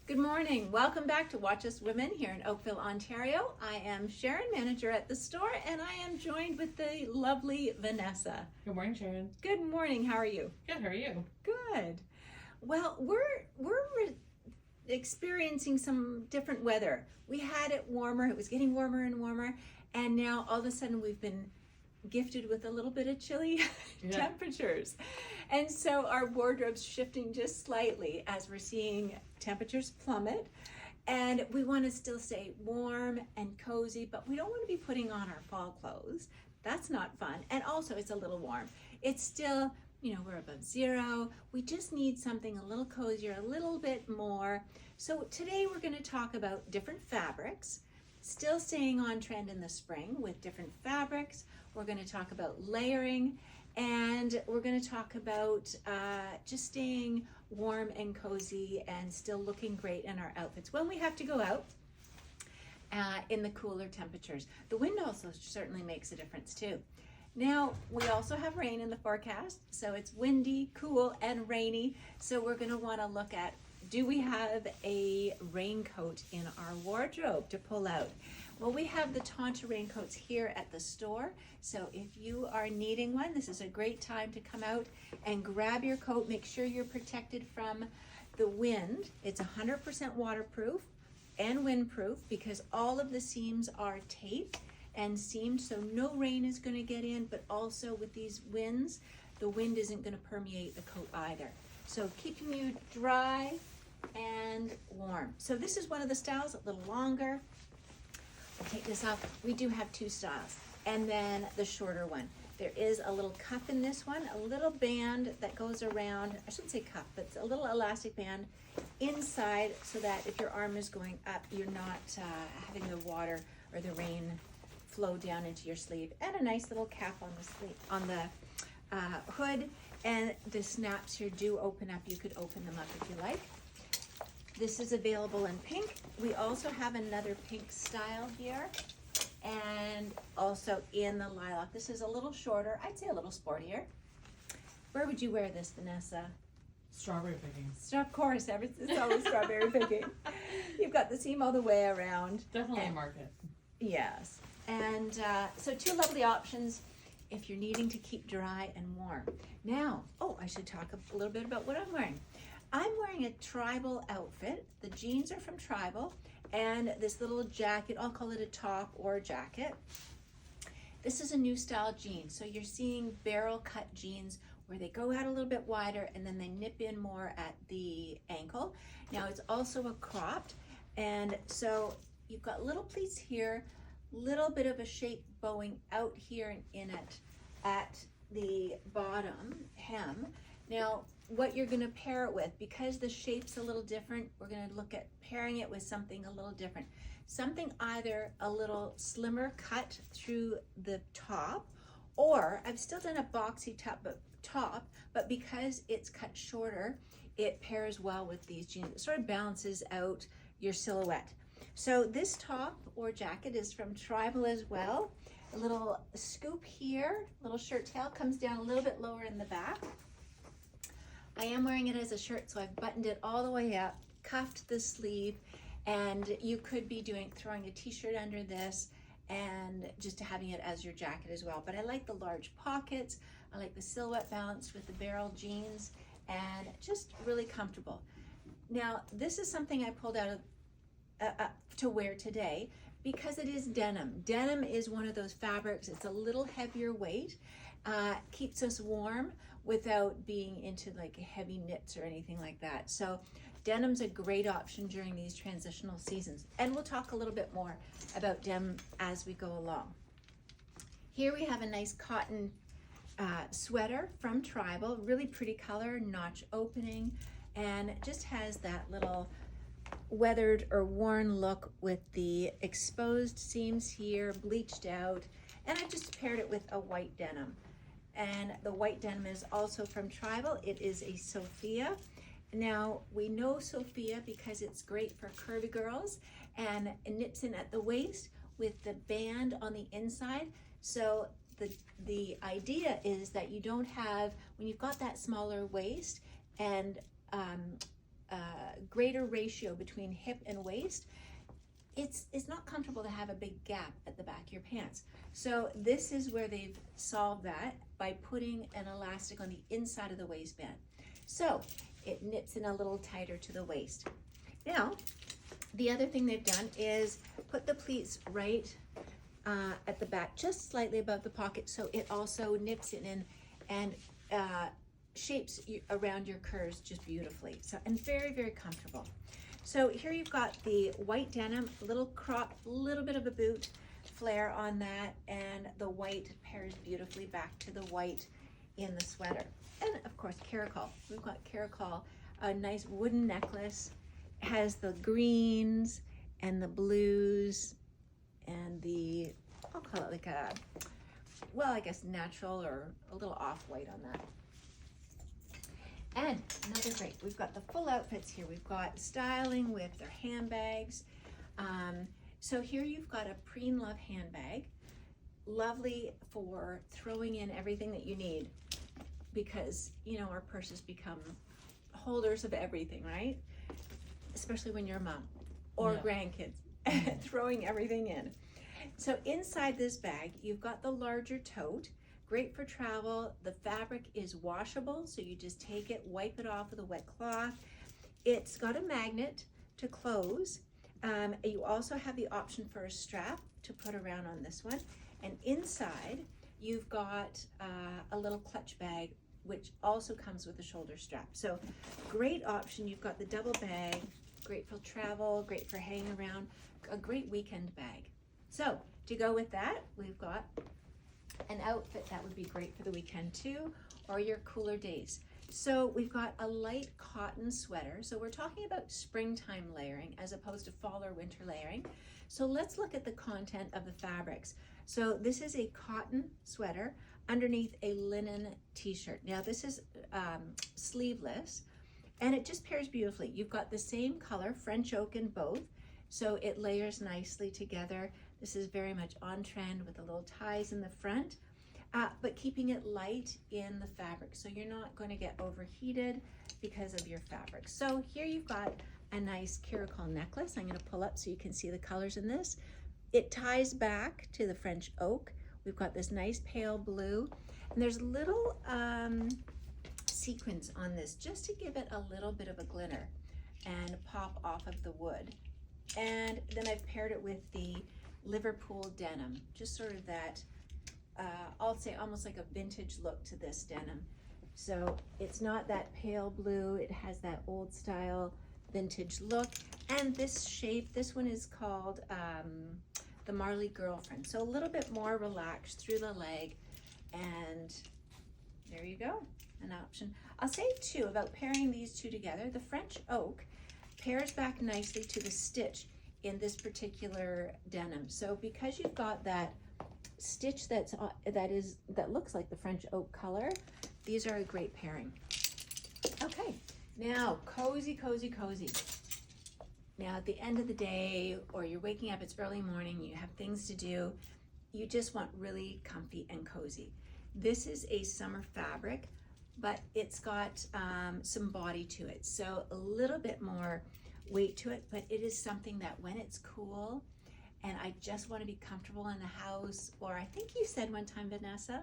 Good morning. Welcome back to Watch Us Women here in Oakville, Ontario. I am Sharon, manager at the store, and I am joined with the lovely Vanessa. Good morning, Sharon. Good morning. How are you? Good. How are you? Good. Well, we're experiencing some different weather. We had it warmer. It was getting warmer and warmer, and now all of a sudden we've been gifted with a little bit of chilly temperatures. And so our wardrobe's shifting just slightly as we're seeing temperatures plummet. And we want to still stay warm and cozy, but we don't want to be putting on our fall clothes. That's not fun. And also it's a little warm. It's still, we're above zero. We just need something a little cozier, a little bit more. So today we're going to talk about different fabrics, still staying on trend in the spring with different fabrics. We're going to talk about layering, and we're going to talk about just staying warm and cozy and still looking great in our outfits when we have to go out in the cooler temperatures. The wind also certainly makes a difference too. Now, we also have rain in the forecast, so it's windy, cool, and rainy. So we're going to want to look at, do we have a raincoat in our wardrobe to pull out? Well, we have the Tonta raincoats here at the store. So if you are needing one, this is a great time to come out and grab your coat. Make sure you're protected from the wind. It's 100% waterproof and windproof because all of the seams are taped and seamed, so no rain is going to get in, but also with these winds, the wind isn't going to permeate the coat either. So keeping you dry and warm. So this is one of the styles, a little longer. I'll take this off. We do have two styles, and then the shorter one. There is a little cuff in this one, a little band that goes around, I shouldn't say cuff, but it's a little elastic band inside so that if your arm is going up, you're not having the water or the rain flow down into your sleeve, and a nice little cap on the sleeve, on the hood, and the snaps here do open up. You could open them up if you like. This is available in pink. We also have another pink style here, and also in the lilac. This is a little shorter, I'd say a little sportier. Where would you wear this, Vanessa? Strawberry picking. Of course, it's always strawberry picking. You've got the seam all the way around. Definitely a market. Yes. And so two lovely options if you're needing to keep dry and warm. Now, I should talk a little bit about what I'm wearing. I'm wearing a tribal outfit. The jeans are from Tribal, and this little jacket, I'll call it a top or a jacket. This is a new style jean. So you're seeing barrel cut jeans where they go out a little bit wider and then they nip in more at the ankle. Now it's also a cropped, and so you've got little pleats here, little bit of a shape bowing out here and in it at the bottom hem. Now, what you're going to pair it with, because the shape's a little different, we're going to look at pairing it with something a little different. Something either a little slimmer cut through the top, or I've still done a boxy top, but because it's cut shorter, it pairs well with these jeans. It sort of balances out your silhouette. So this top or jacket is from Tribal as well. A little scoop here, little shirt tail, comes down a little bit lower in the back. I am wearing it as a shirt, so I've buttoned it all the way up, cuffed the sleeve, and you could be throwing a t-shirt under this and just having it as your jacket as well. But I like the large pockets. I like the silhouette balance with the barrel jeans, and just really comfortable. Now, this is something I pulled out of to wear today because it is denim. Denim is one of those fabrics, it's a little heavier weight, keeps us warm without being into like heavy knits or anything like that. So denim's a great option during these transitional seasons. And we'll talk a little bit more about denim as we go along. Here we have a nice cotton sweater from Tribal, really pretty color, notch opening, and it just has that little weathered or worn look with the exposed seams here, bleached out, and I just paired it with a white denim. And the white denim is also from Tribal. It is a Sophia. Now, we know Sophia because it's great for curvy girls, and it nips in at the waist with the band on the inside. So the idea is that you don't have, when you've got that smaller waist and greater ratio between hip and waist, it's not comfortable to have a big gap at the back of your pants. So this is where they've solved that by putting an elastic on the inside of the waistband. So it knits in a little tighter to the waist. Now, the other thing they've done is put the pleats right at the back, just slightly above the pocket, so it also nips it in and shapes around your curves just beautifully. So, and very, very comfortable. So here you've got the white denim, little crop, little bit of a boot flare on that, and the white pairs beautifully back to the white in the sweater. And of course, caracol. We've got caracol, a nice wooden necklace, has the greens and the blues and the, I'll call it like a, well, I guess natural or a little off-white on that. And another great, we've got the full outfits here. We've got styling with their handbags. So here you've got a Preen Love handbag, lovely for throwing in everything that you need, because, you know, our purses become holders of everything, right? Especially when you're a mom or grandkids, throwing everything in. So inside this bag, you've got the larger tote, great for travel. The fabric is washable, so you just take it, wipe it off with a wet cloth. It's got a magnet to close. You also have the option for a strap to put around on this one. And inside, you've got a little clutch bag, which also comes with a shoulder strap. So great option. You've got the double bag, great for travel, great for hanging around, a great weekend bag. So to go with that, we've got an outfit that would be great for the weekend too, or your cooler days. So we've got a light cotton sweater. So we're talking about springtime layering as opposed to fall or winter layering. So let's look at the content of the fabrics. So this is a cotton sweater underneath a linen t-shirt. Now this is sleeveless, and it just pairs beautifully. You've got the same color, French oak in both, so it layers nicely together. This is very much on trend with the little ties in the front, but keeping it light in the fabric, so you're not going to get overheated because of your fabric. So here you've got a nice caracol necklace. I'm going to pull up so you can see the colors in this. It ties back to the French oak. We've got this nice pale blue, and there's little sequins on this just to give it a little bit of a glitter and pop off of the wood. And then I've paired it with the Liverpool denim, just sort of that, I'll say almost like a vintage look to this denim. So it's not that pale blue, it has that old style vintage look. And this shape, this one is called the Marley Girlfriend. So a little bit more relaxed through the leg, and there you go, an option. I'll say too about pairing these two together, the French oak pairs back nicely to the stitch in this particular denim. So because you've got that stitch that looks like the French oak color, these are a great pairing. Okay, now cozy, cozy, cozy. Now at the end of the day, or you're waking up, it's early morning, you have things to do, you just want really comfy and cozy. This is a summer fabric, but it's got some body to it, so a little bit more weight to it, but it is something that when it's cool and I just want to be comfortable in the house, or I think you said one time, Vanessa,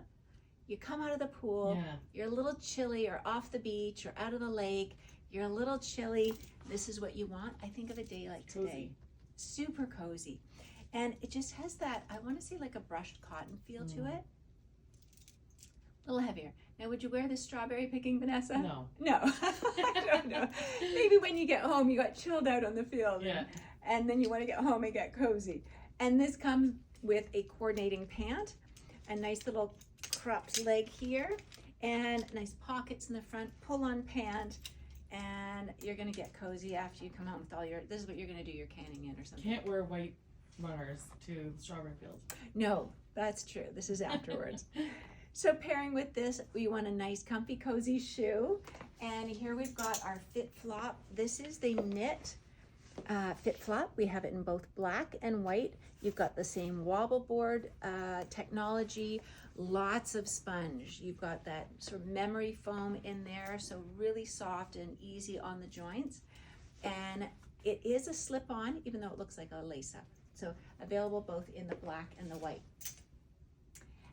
you come out of the pool, you're a little chilly, or off the beach or out of the lake, you're a little chilly, this is what you want. I think of a day like today, super cozy, and it just has that, I want to say like a brushed cotton feel to it, a little heavier. Now, would you wear this strawberry picking, Vanessa? No. No. I don't know. Maybe when you get home, you got chilled out on the field. Yeah. And then you want to get home and get cozy. And this comes with a coordinating pant, a nice little cropped leg here, and nice pockets in the front, pull-on pant, and you're going to get cozy after you come home with all your, this is what you're going to do your canning in or something. Can't wear white runners to strawberry fields. No, that's true. This is afterwards. So pairing with this, we want a nice comfy cozy shoe. And here we've got our Fit Flop. This is the knit Fit Flop. We have it in both black and white. You've got the same wobble board technology, lots of sponge. You've got that sort of memory foam in there, so really soft and easy on the joints. And it is a slip-on, even though it looks like a lace-up. So available both in the black and the white.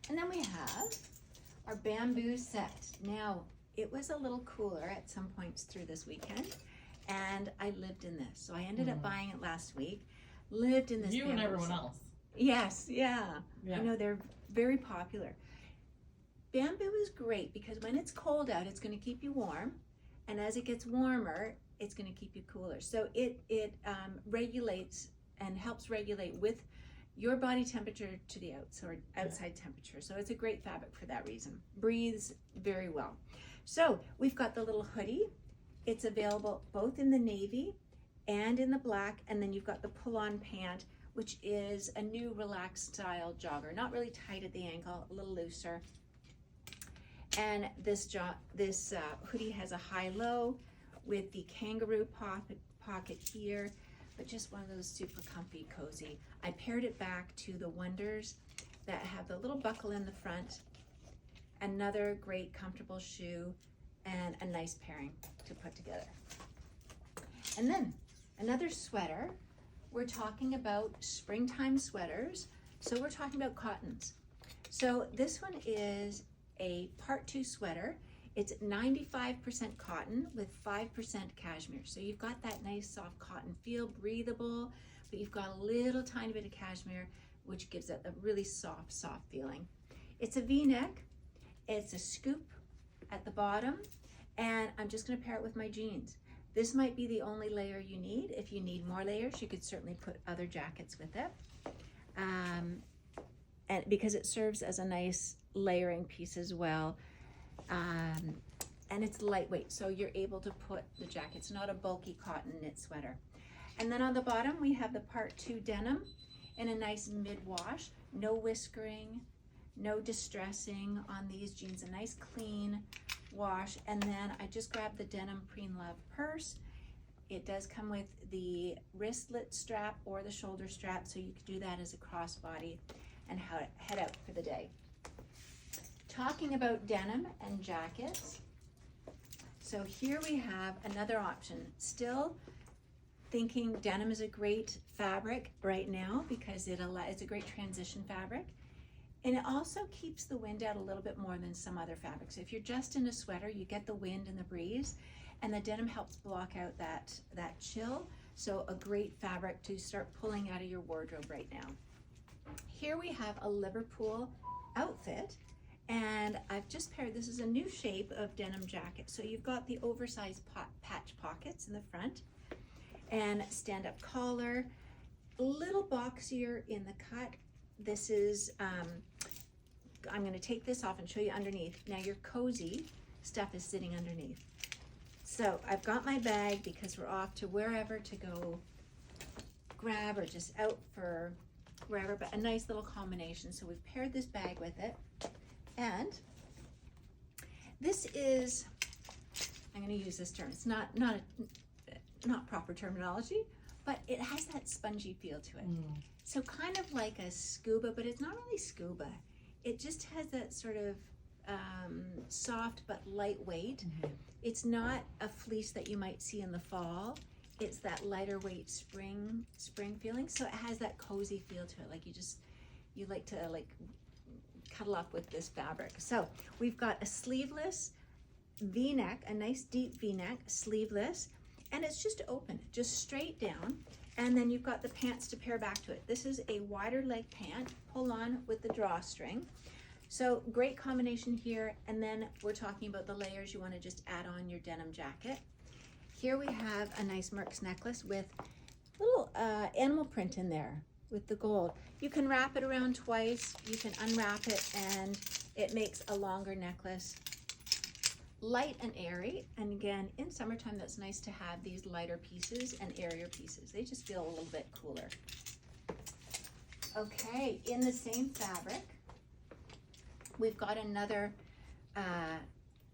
And then we have our bamboo set. Now, it was a little cooler at some points through this weekend, and I lived in this. So I ended up buying it last week, lived in this You and bamboo everyone set. else. Yes, yeah. Yeah. I know they're very popular. Bamboo is great because when it's cold out, it's going to keep you warm, and as it gets warmer, it's going to keep you cooler. So it regulates and helps regulate with your body temperature to the outside temperature. So it's a great fabric for that reason. Breathes very well. So we've got the little hoodie. It's available both in the navy and in the black, and then you've got the pull-on pant, which is a new relaxed style jogger, not really tight at the ankle, a little looser. And this hoodie has a high-low with the kangaroo pocket here, but just one of those super comfy, cozy. I paired it back to the Wonders that have the little buckle in the front, another great comfortable shoe, and a nice pairing to put together. And then another sweater. We're talking about springtime sweaters. So we're talking about cottons. So this one is a part 2 sweater. It's 95% cotton with 5% cashmere. So you've got that nice soft cotton feel, breathable, but you've got a little tiny bit of cashmere, which gives it a really soft feeling. It's a V-neck. It's a scoop at the bottom, and I'm just gonna pair it with my jeans. This might be the only layer you need. If you need more layers, you could certainly put other jackets with it. And because it serves as a nice layering piece as well. And it's lightweight, so you're able to put the jacket. It's not a bulky cotton knit sweater. And then on the bottom, we have the part 2 denim in a nice mid-wash. No whiskering, no distressing on these jeans. A nice clean wash. And then I just grabbed the denim Preen Love purse. It does come with the wristlet strap or the shoulder strap, so you can do that as a crossbody and head out for the day. Talking about denim and jackets, so here we have another option. Still thinking denim is a great fabric right now because it's a great transition fabric, and it also keeps the wind out a little bit more than some other fabrics. If you're just in a sweater, you get the wind and the breeze, and the denim helps block out that chill. So a great fabric to start pulling out of your wardrobe right now. Here we have a Liverpool outfit, and I've just paired, this is a new shape of denim jacket. So you've got the oversized patch pockets in the front and stand-up collar, a little boxier in the cut. This is, I'm going to take this off and show you underneath. Now your cozy stuff is sitting underneath. So I've got my bag because we're off to wherever to go grab or just out for wherever, but a nice little combination. So we've paired this bag with it. And this is, I'm going to use this term. It's not proper terminology, but it has that spongy feel to it. So kind of like a scuba, but it's not really scuba. It just has that sort of soft but lightweight. It's not a fleece that you might see in the fall. It's that lighter weight spring feeling. So it has that cozy feel to it. Like you like to like cuddle up with this fabric. So we've got a sleeveless V-neck, a nice deep V-neck, sleeveless, and it's just open, just straight down. And then you've got the pants to pair back to it. This is a wider leg pant, pull on with the drawstring. So great combination here. And then we're talking about the layers you want to just add on your denim jacket. Here we have a nice Merck's necklace with little animal print in there with the gold. You can wrap it around twice, you can unwrap it, and it makes a longer necklace. Light and airy, and again, in summertime, that's nice to have these lighter pieces and airier pieces. They just feel a little bit cooler. Okay, in the same fabric, we've got another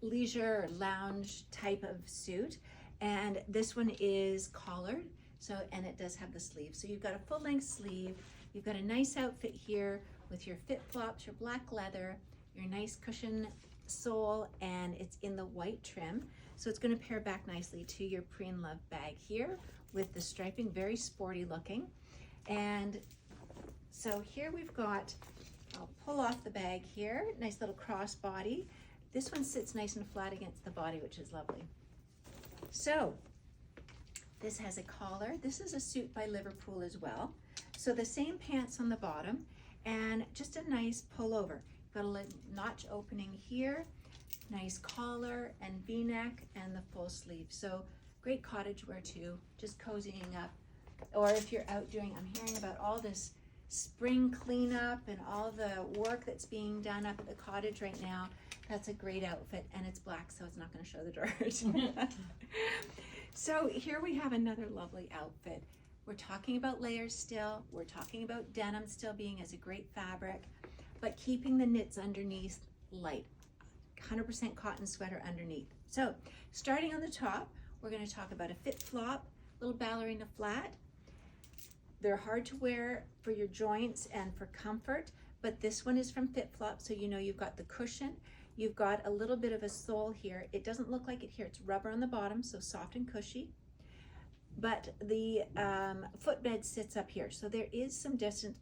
leisure or lounge type of suit, and this one is collared, and it does have the sleeve. So you've got a full-length sleeve, you've got a nice outfit here with your flip-flops, your black leather, your nice cushion sole, and it's in the white trim. So it's going to pair back nicely to your Preen Love bag here with the striping, very sporty looking. And so here we've got, I'll pull off the bag here, nice little crossbody. This one sits nice and flat against the body, which is lovely. So this has a collar. This is a suit by Liverpool as well. So the same pants on the bottom and just a nice pullover. Got a little notch opening here, nice collar and V-neck and the full sleeve. So great cottage wear too, just cozying up. Or if you're out doing, I'm hearing about all this spring cleanup and all the work that's being done up at the cottage right now. That's a great outfit, and it's black, so it's not going to show the dirt. So here we have another lovely outfit. We're talking about layers still. We're talking about denim still being as a great fabric, but keeping the knits underneath light. 100% cotton sweater underneath. So starting on the top, we're going to talk about a fit flop, little ballerina flat. They're hard to wear for your joints and for comfort, but this one is from Fit Flop, so you know you've got the cushion. You've got a little bit of a sole here. It doesn't look like it here. It's rubber on the bottom, so soft and cushy. But the footbed sits up here, so there is some distance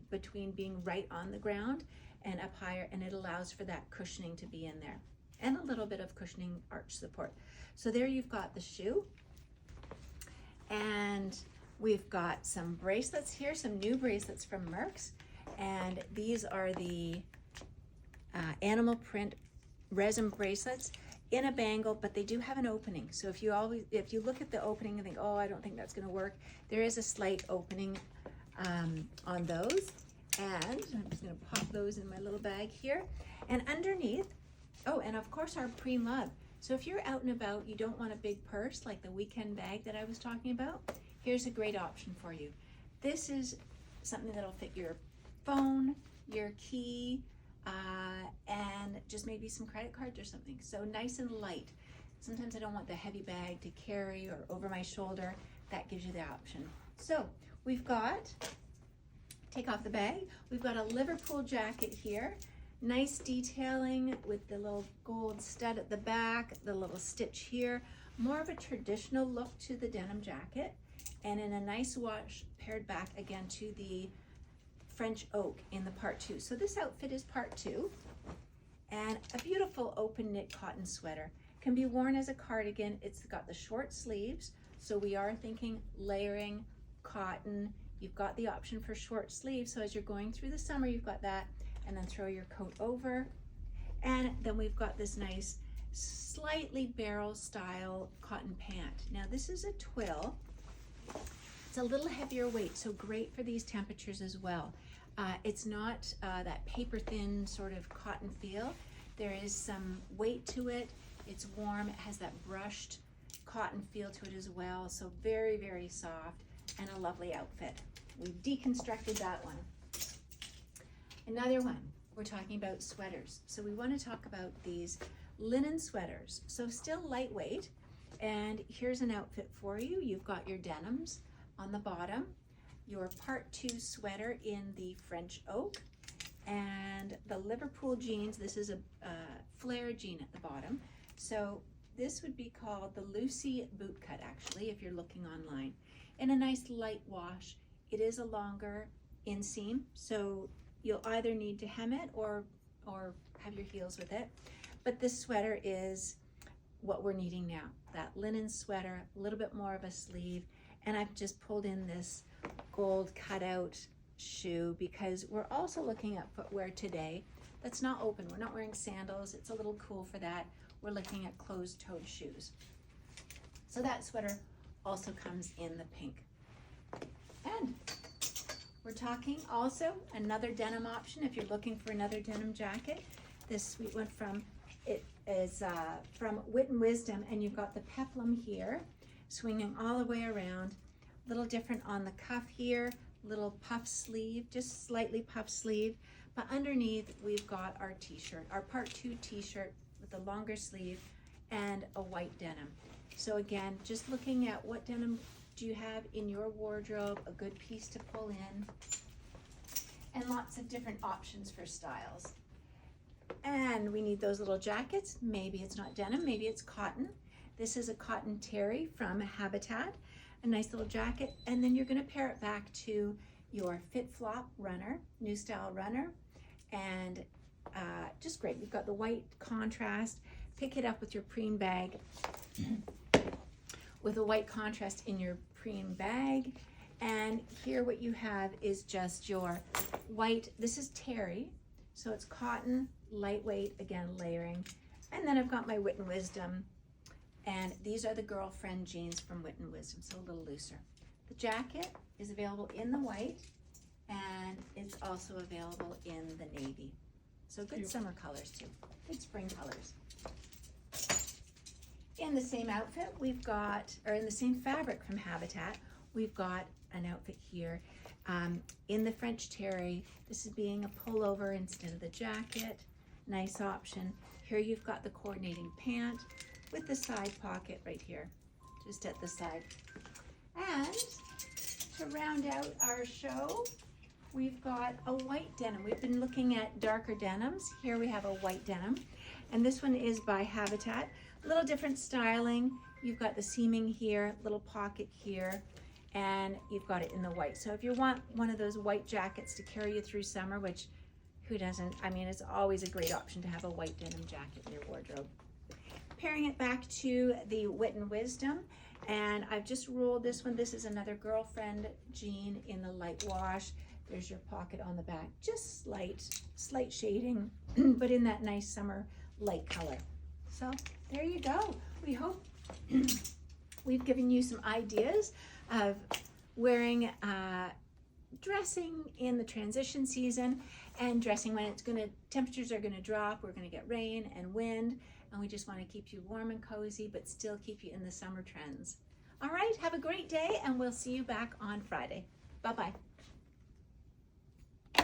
between being right on the ground and up higher, and it allows for that cushioning to be in there, and a little bit of cushioning arch support. So there you've got the shoe, and we've got some bracelets here, some new bracelets from Merck's, and these are the animal print resin bracelets in a bangle, but they do have an opening. So if you look at the opening and think, oh, I don't think that's going to work, there is a slight opening on those. And I'm just going to pop those in my little bag here. And underneath, oh, and of course our Preen Love. So if you're out and about, you don't want a big purse like the weekend bag that I was talking about, here's a great option for you. This is something that'll fit your phone, your key, and just maybe some credit cards or something. So nice and light. Sometimes I don't want the heavy bag to carry or over my shoulder. That gives you the option. So we've got, take off the bag, we've got a Liverpool jacket here. Nice detailing with the little gold stud at the back, the little stitch here. More of a traditional look to the denim jacket, and in a nice wash paired back again to the French oak in the part 2. So this outfit is part 2, and a beautiful open knit cotton sweater. Can be worn as a cardigan. It's got the short sleeves, so we are thinking layering, cotton. You've got the option for short sleeves, so as you're going through the summer, you've got that, and then throw your coat over. And then we've got this nice, slightly barrel style cotton pant. Now this is a twill. It's a little heavier weight, so great for these temperatures as well. It's not that paper thin sort of cotton feel. There is some weight to it. It's warm. It has that brushed cotton feel to it as well. So very, very soft and a lovely outfit. We deconstructed that one. Another one, we're talking about sweaters. So we want to talk about these linen sweaters. So still lightweight. And here's an outfit for you. You've got your denims on the bottom, your part 2 sweater in the French oak, and the Liverpool jeans. This is a flare jean at the bottom. So this would be called the Lucy boot cut, actually, if you're looking online. And a nice light wash. It is a longer inseam, so you'll either need to hem it or have your heels with it. But this sweater is what we're needing now. That linen sweater, a little bit more of a sleeve, and I've just pulled in this gold cutout shoe because we're also looking at footwear today that's not open. We're not wearing sandals. It's a little cool for that. We're looking at closed-toed shoes. So that sweater also comes in the pink. And we're talking also another denim option if you're looking for another denim jacket. This sweet one from Wit and Wisdom, and you've got the peplum here, swinging all the way around. A little different on the cuff here, little puff sleeve, just slightly puff sleeve. But underneath, we've got our t-shirt, our part 2 t-shirt with a longer sleeve and a white denim. So again, just looking at what denim do you have in your wardrobe, a good piece to pull in, and lots of different options for styles. And we need those little jackets. Maybe it's not denim, maybe it's cotton. This is a cotton terry from Habitat, a nice little jacket, and then you're going to pair it back to your Fit Flop runner, new style runner, and just great. You've got the white contrast. Pick it up with your preem bag, with a white contrast in your preem bag. And here what you have is just your white, this is terry, so it's cotton, lightweight, again, layering. And then I've got my Wit and Wisdom, and these are the girlfriend jeans from Wit and Wisdom, so a little looser. The jacket is available in the white, and it's also available in the navy. So good summer colors too, good spring colors. In the same outfit, we've got, or in the same fabric from Habitat, we've got an outfit here in the French terry. This is being a pullover instead of the jacket. Nice option. Here you've got the coordinating pant with the side pocket right here, just at the side. And to round out our show, we've got a white denim. We've been looking at darker denims. Here we have a white denim, and this one is by Habitat. A little different styling. You've got the seaming here, little pocket here, and you've got it in the white. So if you want one of those white jackets to carry you through summer, which who doesn't? I mean, it's always a great option to have a white denim jacket in your wardrobe. Pairing it back to the Wit and Wisdom, and I've just rolled this one. This is another girlfriend jean in the light wash. There's your pocket on the back, just slight shading, but in that nice summer light color. So there you go. We hope we've given you some ideas of wearing, dressing in the transition season, and dressing when temperatures are gonna drop. We're gonna get rain and wind, and we just wanna keep you warm and cozy, but still keep you in the summer trends. All right, have a great day, and we'll see you back on Friday. Bye-bye.